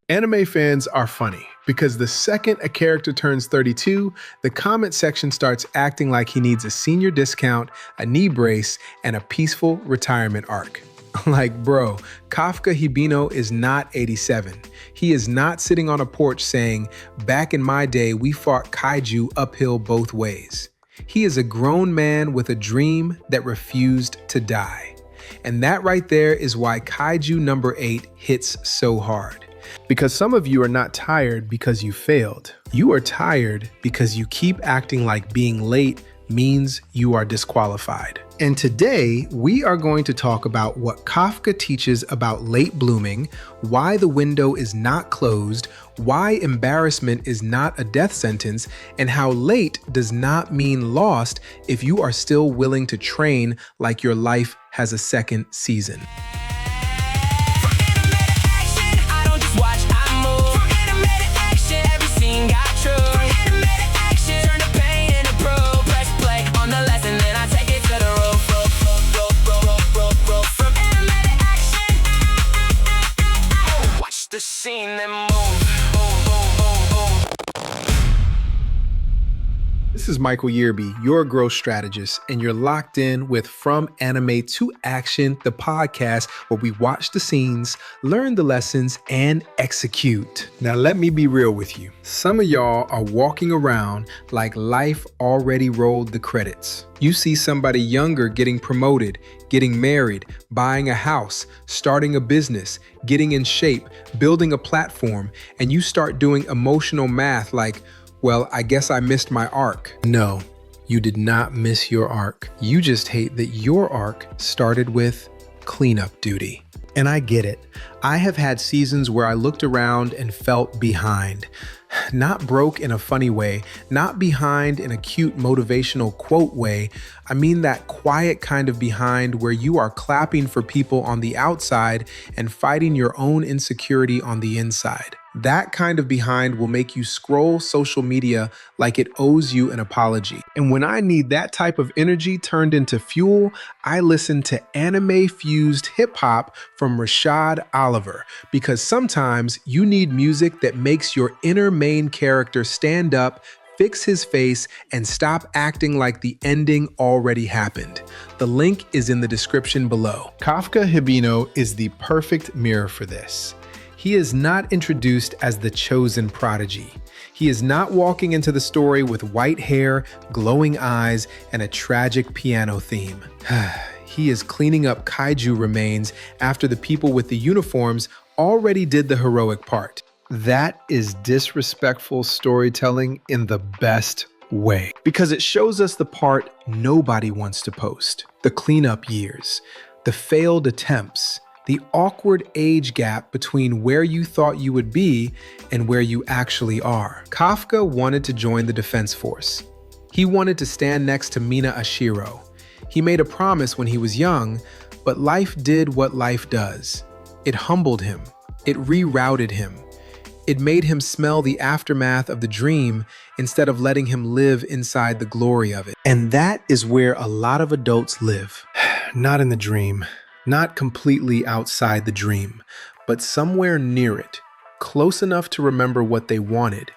Anime fans are funny because the second a character turns 32, the comment section starts acting like he needs a senior discount, a knee brace, and a peaceful retirement arc. Like, bro, Kafka Hibino is not 87. He is not sitting on a porch saying, "Back in my day, we fought kaiju uphill both ways." He is a grown man with a dream that refused to die. And that right there is why Kaiju number 8 hits so hard. Because some of you are not tired because you failed. You are tired because you keep acting like being late means you are disqualified. And today, we are going to talk about what Kafka teaches about late blooming, why the window is not closed, why embarrassment is not a death sentence, and how late does not mean lost if you are still willing to train like your life has a second season. This is Michael Yearby, your growth strategist, and you're locked in with From Anime to Action, the podcast where we watch the scenes, learn the lessons, and execute. Now, let me be real with you. Some of y'all are walking around like life already rolled the credits. You see somebody younger getting promoted, getting married, buying a house, starting a business, getting in shape, building a platform, and you start doing emotional math like, well, I guess I missed my arc. No, you did not miss your arc. You just hate that your arc started with cleanup duty. And I get it. I have had seasons where I looked around and felt behind. Not broke in a funny way, not behind in a cute motivational quote way. I mean that quiet kind of behind where you are clapping for people on the outside and fighting your own insecurity on the inside. That kind of behind will make you scroll social media like it owes you an apology. And when I need that type of energy turned into fuel, I listen to anime-fused hip-hop from Rashad Oliver, because sometimes you need music that makes your inner main character stand up, fix his face, and stop acting like the ending already happened. The link is in the description below. Kafka Hibino is the perfect mirror for this. He is not introduced as the chosen prodigy. He is not walking into the story with white hair, glowing eyes, and a tragic piano theme. He is cleaning up kaiju remains after the people with the uniforms already did the heroic part. That is disrespectful storytelling in the best way, because it shows us the part nobody wants to post. The cleanup years, the failed attempts, the awkward age gap between where you thought you would be and where you actually are. Kafka wanted to join the Defense Force. He wanted to stand next to Mina Ashiro. He made a promise when he was young, but life did what life does. It humbled him. It rerouted him. It made him smell the aftermath of the dream instead of letting him live inside the glory of it. And that is where a lot of adults live. Not in the dream. Not completely outside the dream, but somewhere near it, close enough to remember what they wanted,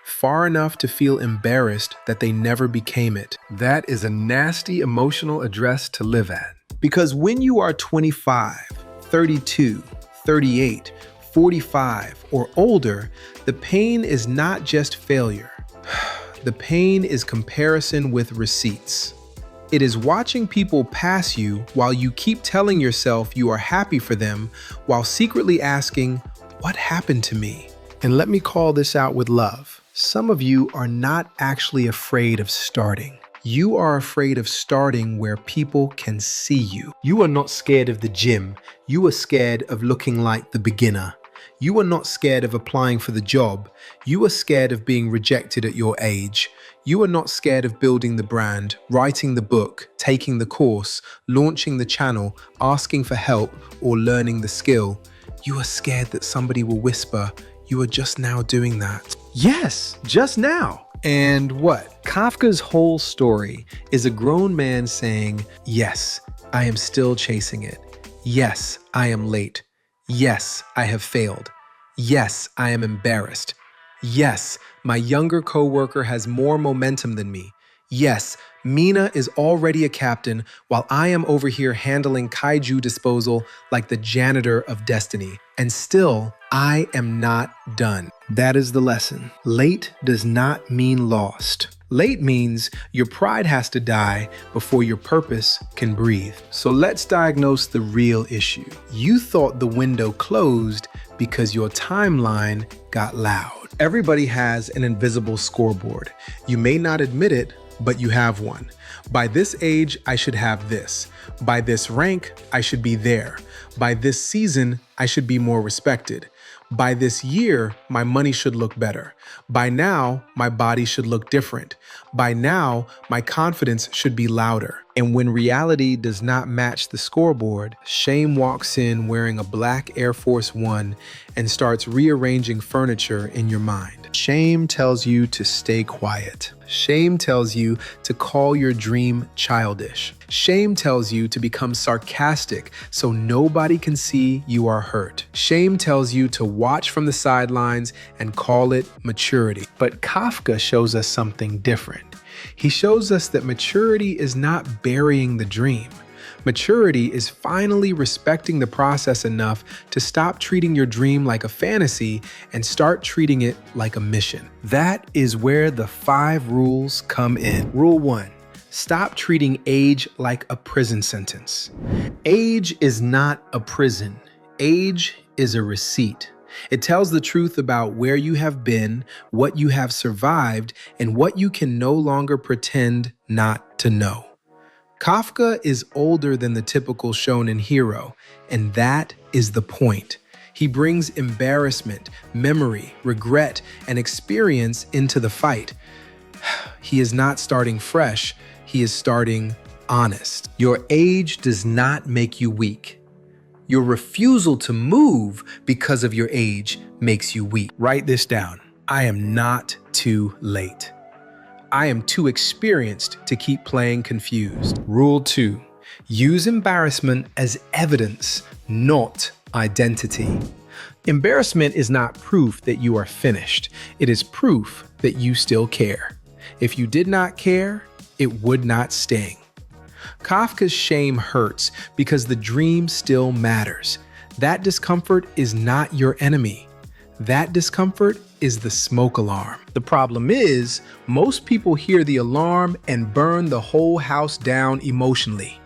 far enough to feel embarrassed that they never became it. That is a nasty emotional address to live at. Because when you are 25, 32, 38, 45, or older, the pain is not just failure. The pain is comparison with receipts. It is watching people pass you while you keep telling yourself you are happy for them while secretly asking, what happened to me? And let me call this out with love. Some of you are not actually afraid of starting. You are afraid of starting where people can see you. You are not scared of the gym. You are scared of looking like the beginner. You are not scared of applying for the job. You are scared of being rejected at your age. You are not scared of building the brand, writing the book, taking the course, launching the channel, asking for help, or learning the skill. You are scared that somebody will whisper, "You are just now doing that." Yes, just now. And what? Kafka's whole story is a grown man saying, yes, I am still chasing it. Yes, I am late. Yes, I have failed. Yes, I am embarrassed. Yes, my younger coworker has more momentum than me. Yes, Mina is already a captain while I am over here handling kaiju disposal like the janitor of destiny. And still, I am not done. That is the lesson. Late does not mean lost. Late means your pride has to die before your purpose can breathe. So let's diagnose the real issue. You thought the window closed because your timeline got loud. Everybody has an invisible scoreboard. You may not admit it, but you have one. By this age, I should have this. By this rank, I should be there. By this season, I should be more respected. By this year, my money should look better. By now, my body should look different. By now, my confidence should be louder. And when reality does not match the scoreboard, shame walks in wearing a black Air Force One and starts rearranging furniture in your mind. Shame tells you to stay quiet. Shame tells you to call your dream childish. Shame tells you to become sarcastic so nobody can see you are hurt. Shame tells you to watch from the sidelines and call it maturity. But Kafka shows us something different. He shows us that maturity is not burying the dream. Maturity is finally respecting the process enough to stop treating your dream like a fantasy and start treating it like a mission. That is where the 5 rules come in. Rule 1. Stop treating age like a prison sentence. Age is not a prison. Age is a receipt. It tells the truth about where you have been, what you have survived, and what you can no longer pretend not to know. Kafka is older than the typical shonen hero, and that is the point. He brings embarrassment, memory, regret, and experience into the fight. He is not starting fresh, he is starting honest. Your age does not make you weak. Your refusal to move because of your age makes you weak. Write this down. I am not too late. I am too experienced to keep playing confused. Rule 2. Use embarrassment as evidence, not identity. Embarrassment is not proof that you are finished. It is proof that you still care. If you did not care, it would not sting. Kafka's shame hurts because the dream still matters. That discomfort is not your enemy. That discomfort is the smoke alarm. The problem is, most people hear the alarm and burn the whole house down emotionally.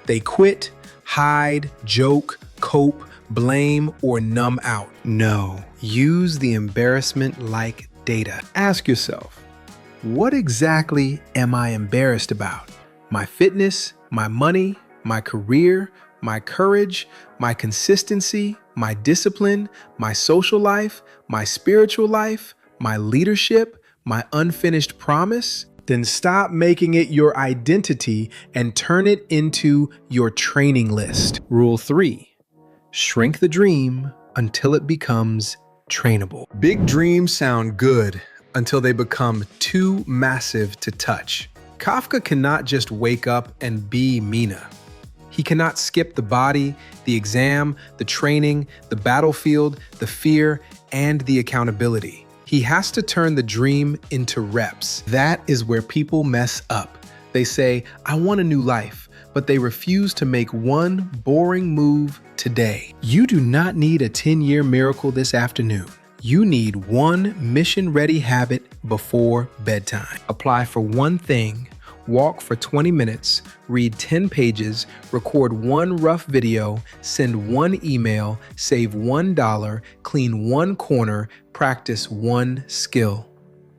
They quit, hide, joke, cope, blame, or numb out. No, use the embarrassment like data. Ask yourself, what exactly am I embarrassed about? My fitness, my money, my career, my courage, my consistency, my discipline, my social life, my spiritual life, my leadership, my unfinished promise? Then stop making it your identity and turn it into your training list. Rule 3. Shrink the dream until it becomes trainable. Big dreams sound good until they become too massive to touch. Kafka cannot just wake up and be Mina. He cannot skip the body, the exam, the training, the battlefield, the fear, and the accountability. He has to turn the dream into reps. That is where people mess up. They say, I want a new life, but they refuse to make one boring move today. You do not need a 10-year miracle this afternoon. You need one mission-ready habit before bedtime. Apply for one thing, walk for 20 minutes, read 10 pages, record one rough video, send one email, save $1, clean one corner, practice one skill.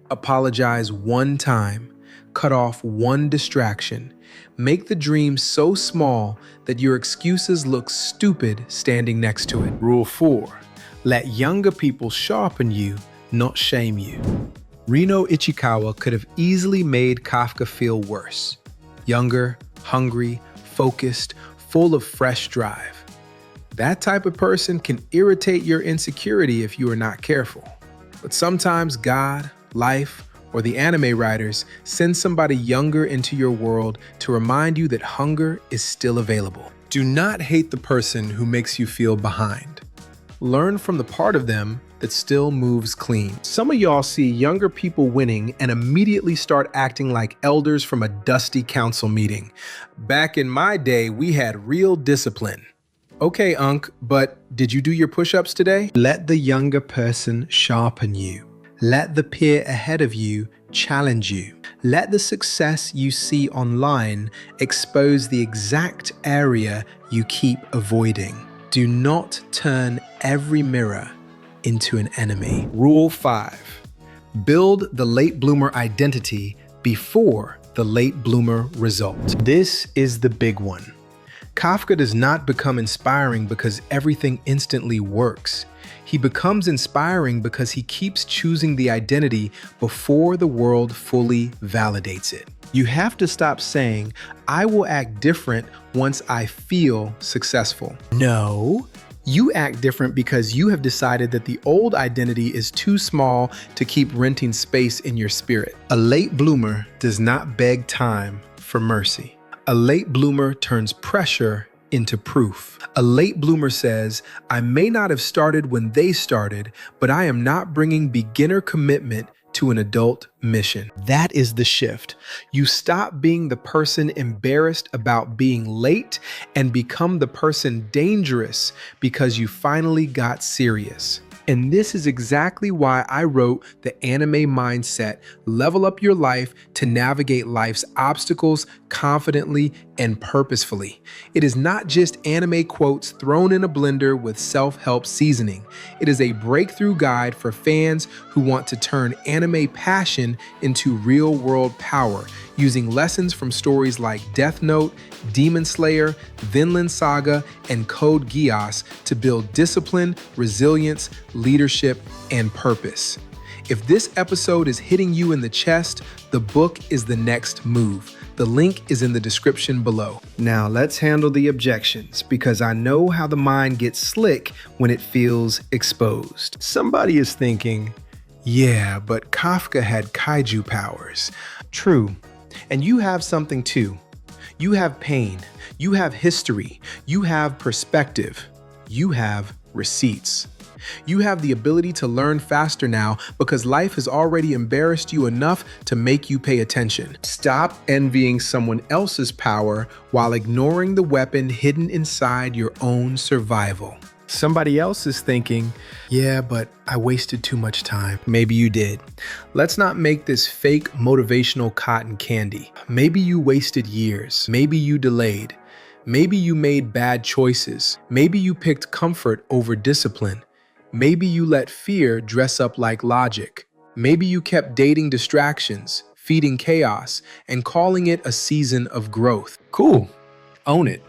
Apologize one time, cut off one distraction. Make the dream so small that your excuses look stupid standing next to it. Rule 4. Let younger people sharpen you, not shame you. Reno Ichikawa could have easily made Kafka feel worse. Younger, hungry, focused, full of fresh drive. That type of person can irritate your insecurity if you are not careful. But sometimes God, life, or the anime writers send somebody younger into your world to remind you that hunger is still available. Do not hate the person who makes you feel behind. Learn from the part of them that still moves clean. Some of y'all see younger people winning and immediately start acting like elders from a dusty council meeting. Back in my day, we had real discipline. Okay, Unc, but did you do your push-ups today? Let the younger person sharpen you. Let the peer ahead of you challenge you. Let the success you see online expose the exact area you keep avoiding. Do not turn every mirror into an enemy. Rule 5. Build the late bloomer identity before the late bloomer result. This is the big one. Kafka does not become inspiring because everything instantly works. He becomes inspiring because he keeps choosing the identity before the world fully validates it. You have to stop saying, I will act different once I feel successful. No, you act different because you have decided that the old identity is too small to keep renting space in your spirit. A late bloomer does not beg time for mercy. A late bloomer turns pressure into proof. A late bloomer says, I may not have started when they started, but I am not bringing beginner commitment to an adult mission. That is the shift. You stop being the person embarrassed about being late and become the person dangerous because you finally got serious. And this is exactly why I wrote the anime mindset, level up your life to navigate life's obstacles confidently and purposefully. It is not just anime quotes thrown in a blender with self-help seasoning. It is a breakthrough guide for fans who want to turn anime passion into real-world power, using lessons from stories like Death Note, Demon Slayer, Vinland Saga, and Code Geass to build discipline, resilience, leadership, and purpose. If this episode is hitting you in the chest, the book is the next move. The link is in the description below. Now let's handle the objections, because I know how the mind gets slick when it feels exposed. Somebody is thinking, yeah, but Kafka had kaiju powers. True, and you have something too. You have pain, you have history, you have perspective, you have receipts. You have the ability to learn faster now because life has already embarrassed you enough to make you pay attention. Stop envying someone else's power while ignoring the weapon hidden inside your own survival. Somebody else is thinking, yeah, but I wasted too much time. Maybe you did. Let's not make this fake motivational cotton candy. Maybe you wasted years. Maybe you delayed. Maybe you made bad choices. Maybe you picked comfort over discipline. Maybe you let fear dress up like logic. Maybe you kept dating distractions, feeding chaos, and calling it a season of growth. Cool, own it.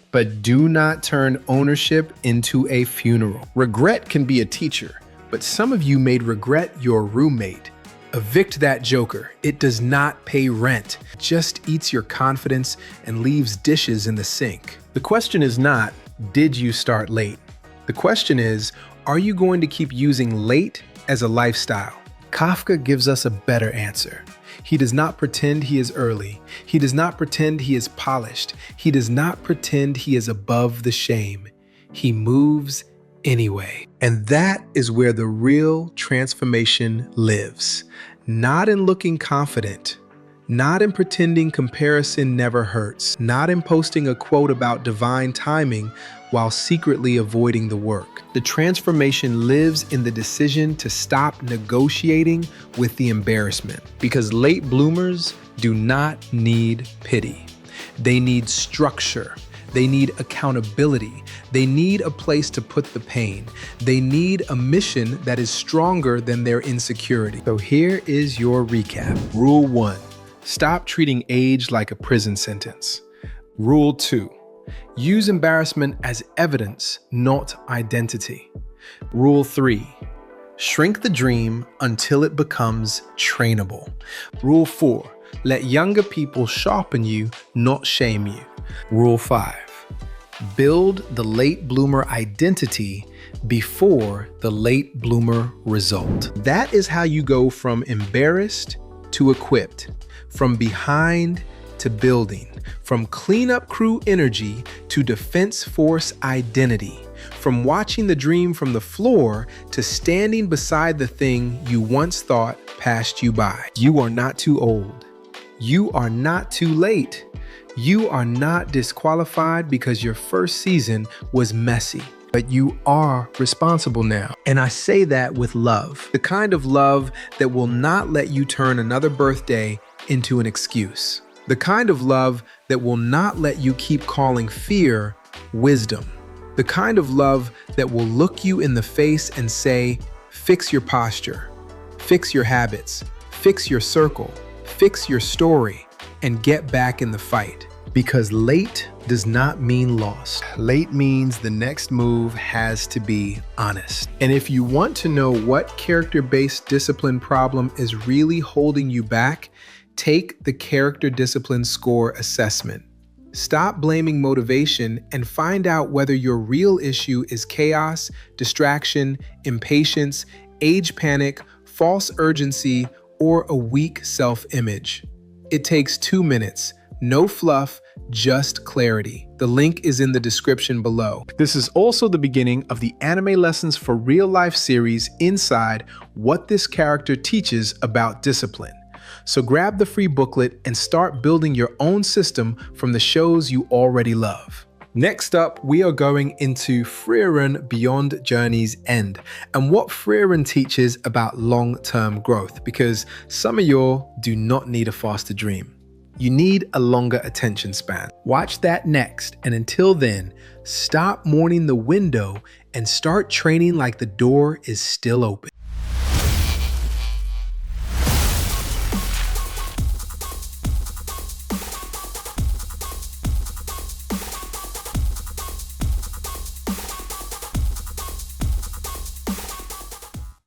But do not turn ownership into a funeral. Regret can be a teacher, but some of you made regret your roommate. Evict that joker. It does not pay rent, just eats your confidence and leaves dishes in the sink. The question is not, did you start late? The question is, are you going to keep using late as a lifestyle? Kafka gives us a better answer. He does not pretend he is early. He does not pretend he is polished. He does not pretend he is above the shame. He moves anyway. And that is where the real transformation lives. Not in looking confident, not in pretending comparison never hurts, not in posting a quote about divine timing while secretly avoiding the work. The transformation lives in the decision to stop negotiating with the embarrassment, because late bloomers do not need pity. They need structure. They need accountability. They need a place to put the pain. They need a mission that is stronger than their insecurity. So here is your recap. Rule 1. Stop treating age like a prison sentence. Rule 2. Use embarrassment as evidence, not identity. Rule 3. Shrink the dream until it becomes trainable. Rule 4. Let younger people sharpen you, not shame you. Rule 5. Build the late bloomer identity before the late bloomer result. That is how you go from embarrassed to equipped, from behind to building, from cleanup crew energy to defense force identity. From watching the dream from the floor to standing beside the thing you once thought passed you by. You are not too old. You are not too late. You are not disqualified because your first season was messy. But you are responsible now. And I say that with love. The kind of love that will not let you turn another birthday into an excuse. The kind of love that will not let you keep calling fear wisdom. The kind of love that will look you in the face and say, fix your posture, fix your habits, fix your circle, fix your story, and get back in the fight. Because late does not mean lost. Late means the next move has to be honest. And if you want to know what character-based discipline problem is really holding you back, take the Character Discipline Score Assessment. Stop blaming motivation and find out whether your real issue is chaos, distraction, impatience, age panic, false urgency, or a weak self-image. It takes 2 minutes. No fluff, just clarity. The link is in the description below. This is also the beginning of the Anime Lessons for Real Life series inside What This Character Teaches About Discipline. So grab the free booklet and start building your own system from the shows you already love. Next up, we are going into Frieren Beyond Journey's End and what Frieren teaches about long-term growth, because some of y'all do not need a faster dream. You need a longer attention span. Watch that next, and until then, stop mourning the window and start training like the door is still open.